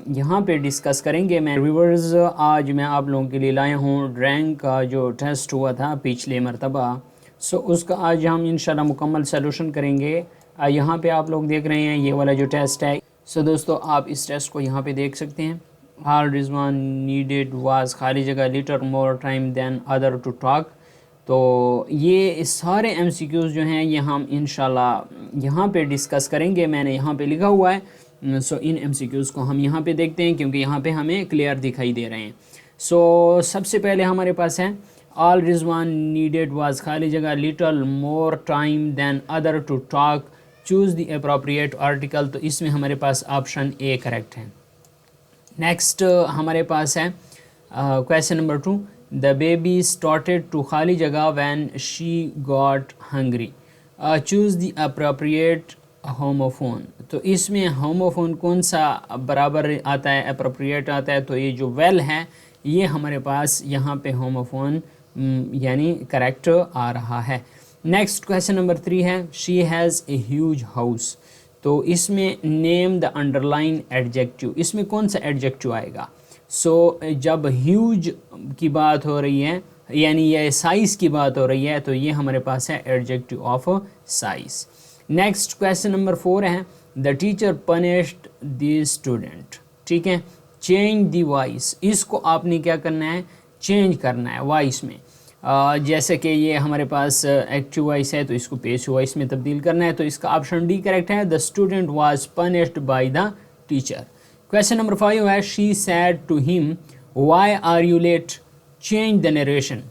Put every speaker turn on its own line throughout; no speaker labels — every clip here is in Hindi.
यहाँ पे डिस्कस करेंगे। मैं व्यूअर्स आज मैं आप लोगों के लिए लाया हूँ रैंक का जो टेस्ट हुआ था पिछले मरतबा। सो उसका आज हम इंशाल्लाह मुकम्मल सलूशन करेंगे। यहाँ पे आप लोग देख रहे हैं ये वाला जो टेस्ट है। सो दोस्तों आप इस टेस्ट को यहाँ पे देख सकते हैं। ऑल रिजवान नीडेड वाज खाली जगह little more time than other to talk. तो ये सारे MCQs जो हैं ये हम इंशाल्लाह यहाँ पे डिस्कस करेंगे। मैंने यहाँ पे लिखा हुआ है। सो इन MCQs को हम यहाँ पे देखते हैं क्योंकि यहाँ पे हमें क्लियर दिखाई दे रहे हैं। सो सबसे पहले हमारे पास है ऑल रिजवान नीडेड वाज खाली जगह little more time than other to talk, choose the appropriate article. तो इसमें हमारे पास ऑप्शन ए करेक्ट है। नेक्स्ट हमारे पास है question number 2, the baby started to खाली जगह when she got hungry, choose the appropriate homophone. तो इसमें होमोफोन कौन सा बराबर आता है, अप्रोप्रिएट आता है? तो ये जो वेल है ये हमारे पास यहाँ पे होमोफोन यानी करेक्ट आ रहा है। नेक्स्ट क्वेश्चन नंबर 3 है she has a huge house. तो इसमें नेम द अंडरलाइन एडजेक्टिव, इसमें कौन सा एडजेक्टिव आएगा? सो जब ह्यूज की बात हो रही है यानी ये साइज़ की बात हो रही है तो ये हमारे पास है adjective of size. Next question number 4 है the teacher punished the student. ठीक है, चेंज द वॉइस, इसको आपने क्या करना है, चेंज करना है वॉइस में। जैसे कि ये हमारे पास एक्टिव वॉइस है तो इसको पेसिव वॉइस में तब्दील करना है। तो इसका ऑप्शन डी करेक्ट है, the student was punished by the teacher. Question number 5 है she said to him why are you late, change the narration,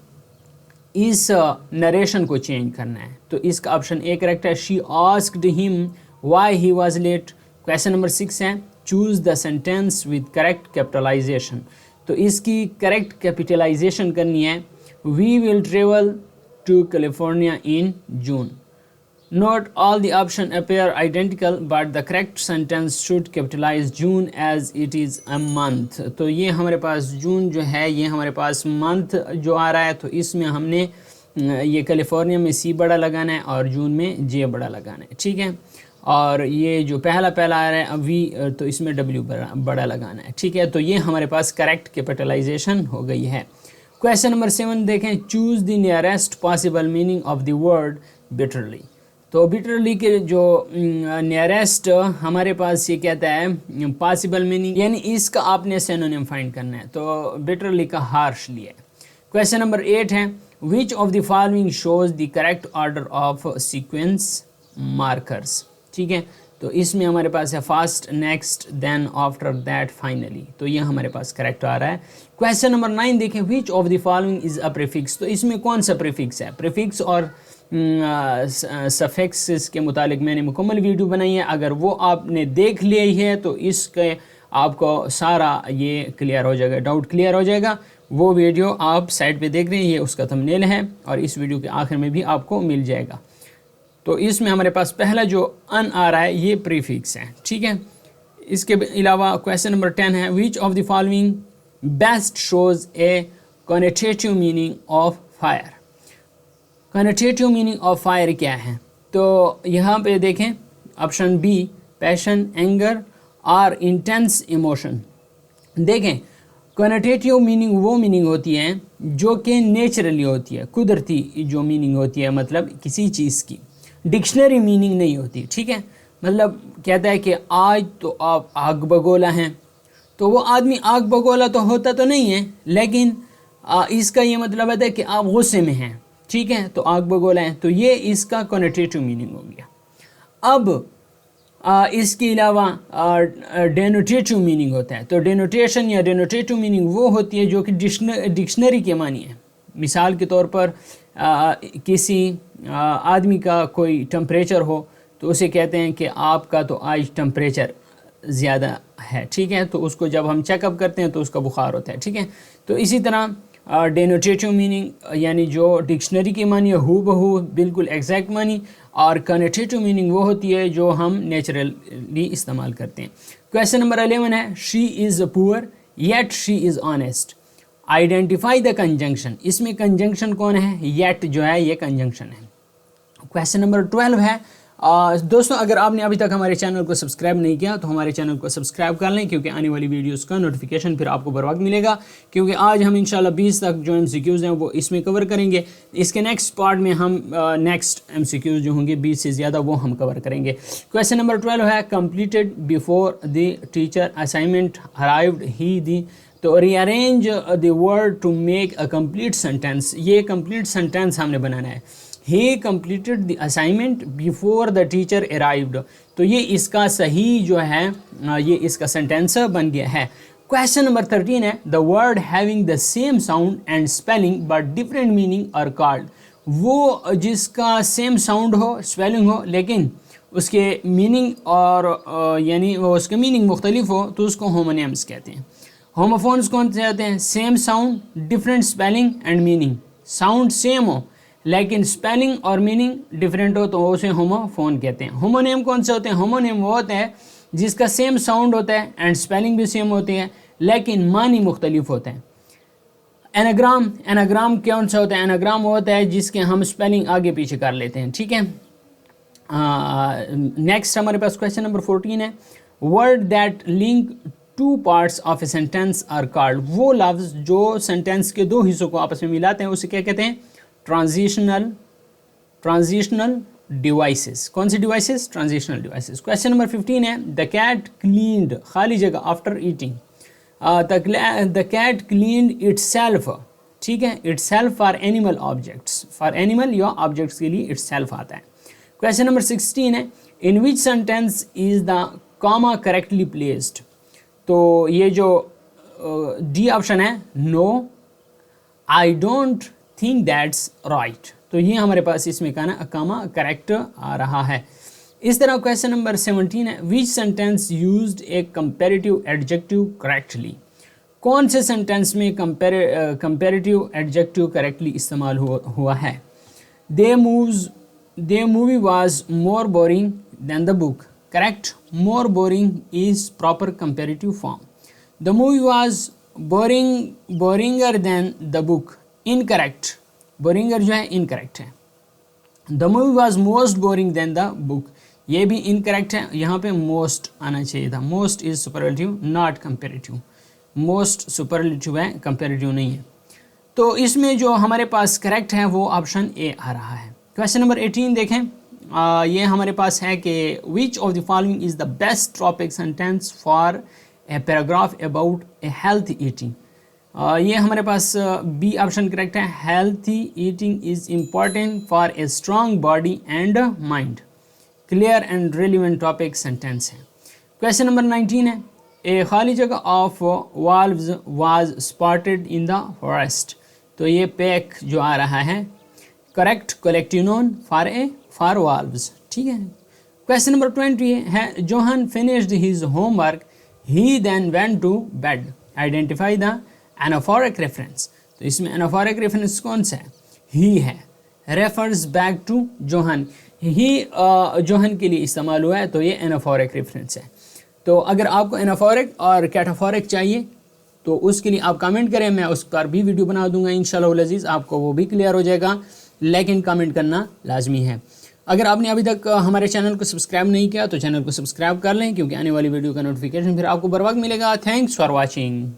इस नरेशन को चेंज करना है। तो इसका ऑप्शन ए करेक्ट है, she asked him why he was late. Question number 6 है choose the sentence with correct capitalisation. तो इसकी करेक्ट कैपिटलाइजेशन करनी है, we will travel to California in June. Not all the options appear identical, but the correct sentence should capitalize June as it is a month. तो ये हमारे पास जून जो है ये हमारे पास मंथ जो आ रहा है तो इसमें हमने ये कैलिफोर्निया में C बड़ा लगाना है और जून में J बड़ा लगाना है। ठीक है, और ये जो पहला आ रहा है वी तो इसमें W बड़ा लगाना है। ठीक है, तो ये हमारे पास करेक्ट कैपिटलाइजेशन हो गई है। क्वेश्चन नंबर 7 देखें, choose the nearest possible meaning of the word bitterly. तो बिटरली के जो नियरेस्ट हमारे पास ये कहता है पॉसिबल मीनिंग यानी इसका आपने सिनोनिम फाइंड करना है। तो बिटरली का हार्शली है। क्वेश्चन नंबर 8 है which of the following shows the correct order of sequence markers. ठीक है, तो इसमें हमारे पास है first, next, then, after that, finally. तो ये हमारे पास करेक्ट आ रहा है। क्वेश्चन नंबर 9 देखें, विच of the following is a prefix. तो इसमें कौन सा प्रीफिक्स है? प्रीफिक्स और सफिक्स के मुतालिक मैंने मुकम्मल वीडियो बनाई है, अगर वो आपने देख ली है तो इसके आपको सारा ये क्लियर हो जाएगा, डाउट क्लियर हो जाएगा। वो वीडियो आप साइड पे देख रहे हैं, ये उसका थंबनेल है और इस वीडियो के आखिर में भी आपको मिल जाएगा। तो इसमें हमारे पास पहला जो अन आ रहा है ये प्रीफिक्स है। ठीक है, इसके अलावा क्वेश्चन नंबर 10 है which of the following best shows a connotative meaning of fire. Connotative meaning of fire क्या है? तो यहाँ पे देखें ऑप्शन बी पैशन, एंगर और इंटेंस इमोशन। देखें कॉनेटेटिव मीनिंग वो मीनिंग होती है जो कि नेचुरली होती है, कुदरती जो मीनिंग होती है, मतलब किसी चीज़ की डिक्शनरी मीनिंग नहीं होती। ठीक है, मतलब कहता है कि आज तो आप आग बगोला हैं, तो वो आदमी आग बगोला तो होता तो नहीं है, लेकिन इसका ये मतलब है कि आप गुस्से में हैं। ठीक है, तो आग बगोला है, तो ये इसका कॉनेटेटिव मीनिंग हो गया। अब इसके अलावा डेनोटेटिव मीनिंग होता है। तो डेनोटेशन या डेनोटेटिव मीनिंग वो होती है जो कि डिक्शनरी के मानी है। मिसाल के तौर पर किसी आदमी का कोई टेम्परेचर हो तो उसे कहते हैं कि आपका तो आज टेम्परेचर ज़्यादा है। ठीक है, तो उसको जब हम चेकअप करते हैं तो उसका बुखार होता है। ठीक है, तो इसी तरह डेनोटेटिव मीनिंग यानी जो डिक्शनरी की मानी है हू बहू बिल्कुल एग्जैक्ट मानी, और कॉनेटेटिव मीनिंग वो होती है जो हम नेचुरली इस्तेमाल करते हैं। क्वेश्चन नंबर 11 है she is poor yet she is honest, identify the conjunction. इसमें कंजंक्शन कौन है? येट जो है ये कंजंक्शन है। क्वेश्चन नंबर 12 है दोस्तों अगर आपने अभी तक हमारे चैनल को सब्सक्राइब नहीं किया तो हमारे चैनल को सब्सक्राइब कर लें, क्योंकि आने वाली वीडियोस का नोटिफिकेशन फिर आपको बर वक्त मिलेगा। क्योंकि आज हम इंशाल्लाह 20 तक जो MCQs हैं वो इसमें कवर करेंगे। इसके नेक्स्ट पार्ट में हम नेक्स्ट MCQs जो होंगे 20 से ज़्यादा वो हम कवर करेंगे। क्वेश्चन नंबर 12 है completed before the teacher assignment arrived he the. तो rearrange the word to make a complete sentence. ये कंप्लीट सेंटेंस हमने बनाना है। He completed the assignment before the teacher arrived. तो ये इसका सही जो है ये इसका सेंटेंस बन गया है। क्वेश्चन नंबर 13 है the word having the same sound and spelling but different meaning are called. वो जिसका सेम साउंड हो, स्पेलिंग हो, लेकिन उसके मीनिंग और यानी उसके मीनिंग मुख्तलिफ हो तो उसको होमोनिम्स कहते हैं। होमोफोन्स कौन से होते हैं? Same sound, different spelling and meaning. Sound same हो लेकिन स्पेलिंग और मीनिंग डिफरेंट हो तो उसे होमोफोन कहते हैं। होमोनिम कौन से होते हैं? होमोनिम वो होते हैं जिसका सेम साउंड होता है एंड स्पेलिंग भी सेम होती है लेकिन मानी मुख्तलिफ होते हैं। एनाग्राम, एनाग्राम कौन सा होता है? एनाग्राम वो होता है जिसके हम स्पेलिंग आगे पीछे कर लेते हैं। ठीक है। नेक्स्ट हमारे पास क्वेश्चन नंबर 14 है word that link two parts of a sentence are called. वो लफ्ज़ जो सेंटेंस के दो हिस्सों को आपस में मिलाते हैं उसे क्या कहते हैं? Transitional devices. कौन सी devices? Transitional devices. Question number 15 है द कैट क्लीन्ड खाली जगह after eating. The cat cleaned itself. ठीक है, itself for animal objects, for animal या ऑब्जेक्ट्स के लिए इटसेल्फ आता है। क्वेश्चन नंबर 16 है in which sentence is the comma correctly placed. तो ये जो डी ऑप्शन है no I don't think that's right. तो ये हमारे पास इसमें कामा करेक्ट आ रहा है। इस तरह क्वेश्चन नंबर 17 है विच सेंटेंस यूज्ड ए कंपैरेटिव एडजेक्टिव करेक्टली। कौन से सेंटेंस में कंपैरेटिव एडजेक्टिव करेक्टली इस्तेमाल हुआ है? The movie was more boring than the book. Correct, more boring is proper comparative form. The movie was boringer than the book. Incorrect, boringer जो है इनकरेक्ट है। The movie was most boring than the book, ये भी इनकरेक्ट है। यहाँ पे मोस्ट आना चाहिए था। Most is superlative not comparative. Most superlative है, कंपेरेटिव नहीं है। तो इसमें जो हमारे पास करेक्ट है वो ऑप्शन ए आ रहा है। क्वेश्चन नंबर 18 देखें। ये हमारे पास है कि विच of the following is the best topic sentence for a paragraph about A healthy eating. ये हमारे पास बी ऑप्शन करेक्ट है। Healthy eating is important for a strong body and mind. Clear and relevant topic sentence है। क्वेश्चन नंबर 19 है ए खाली जगह of valves was spotted in the forest. तो ये पैक जो आ रहा है correct, collective known for valves. ठीक है। क्वेश्चन नंबर 20 है John finished his homework he then went to bed. Identify the anaphoric reference. तो इसमें एनाफोरिक रेफरेंस कौन सा है? ही है, refers back to John. He John के लिए इस्तेमाल हुआ है तो ये एनाफोरिक रेफरेंस है। तो अगर आपको एनाफोरिक और कैटाफोरिक चाहिए तो उसके लिए आप कमेंट करें, मैं उस पर भी वीडियो बना दूंगा इंशाल्लाह अज़ीज़, आपको वो भी क्लियर हो जाएगा। लेकिन कमेंट करना लाजमी है। अगर आपने अभी तक हमारे चैनल को सब्सक्राइब नहीं किया तो चैनल को सब्सक्राइब कर लें, क्योंकि आने वाली वीडियो का नोटिफिकेशन फिर आपको बर वक्त मिलेगा। Thanks for watching.